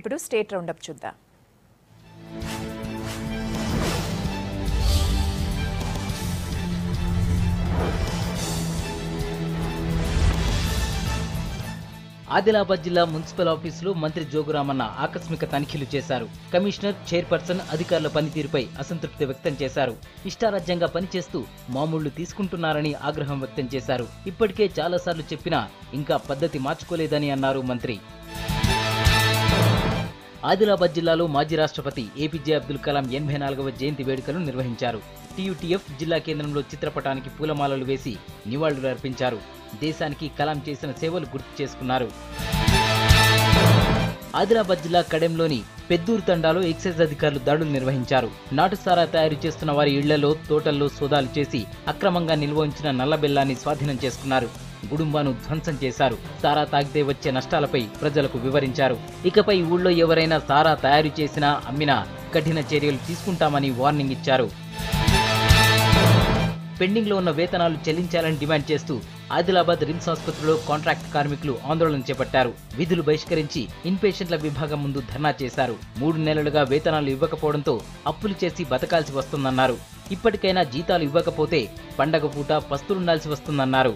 ఇప్పుడు state round up చూద్దాం. ఆదిలాబాద్ జిల్లా మున్సిపల్ ఆఫీసులో మంత్రి జోగురామన్న ఆకస్మిక తనిఖీలు చేశారు. కమిషనర్, చైర్పర్సన్ అధికారుల పనితీరుపై అసంతృప్తి వ్యక్తం చేశారు. ఇష్టారాజ్యంగా పనిచేస్తూ మామూళ్లు తీసుకుంటున్నారని ఆగ్రహం వ్యక్తం చేశారు. ఇప్పటికే చాలాసార్లు చెప్పినా ఇంకా పద్ధతి మార్చుకోలేదని అన్నారు మంత్రి. ఆదిలాబాద్ జిల్లాలో మాజీ రాష్ట్రపతి ఏపీజే అబ్దుల్ కలాం 84వ జయంతి వేడుకలు నిర్వహించారు. టీయూటీఎఫ్ జిల్లా కేంద్రంలో చిత్రపటానికి పూలమాలలు వేసి నివాళులు అర్పించారు. దేశానికి కలాం చేసిన సేవలు గుర్తు చేసుకున్నారు. ఆదిలాబాద్ జిల్లా కడెంలోని పెద్దూరు తండాలో ఎక్సైజ్ అధికారులు దాడులు నిర్వహించారు. నాటుసారా తయారు చేస్తున్న వారి ఇళ్లలో, తోటల్లో సోదాలు చేసి అక్రమంగా నిల్వ ఉంచిన నల్ల బెల్లాన్ని స్వాధీనం చేసుకున్నారు. గుడుంబాను ధ్వంసం చేశారు. సారా తాగితే వచ్చే నష్టాలపై ప్రజలకు వివరించారు. ఇకపై ఊళ్ళో ఎవరైనా సారా తయారు చేసినా, అమ్మినా కఠిన చర్యలు తీసుకుంటామని వార్నింగ్ ఇచ్చారు. పెండింగ్ లో ఉన్న వేతనాలు చెల్లించాలని డిమాండ్ చేస్తూ ఆదిలాబాద్ రిమ్స్ ఆసుపత్రిలో కాంట్రాక్ట్ కార్మికులు ఆందోళన చేపట్టారు. విధులు బహిష్కరించి ఇన్పేషెంట్ల విభాగం ముందు ధర్నా చేశారు. 3 నెలలుగా వేతనాలు ఇవ్వకపోవడంతో అప్పులు చేసి బతకాల్సి వస్తుందన్నారు. ఇప్పటికైనా జీతాలు ఇవ్వకపోతే పండగ పూట పస్తులుండాల్సి వస్తుందన్నారు.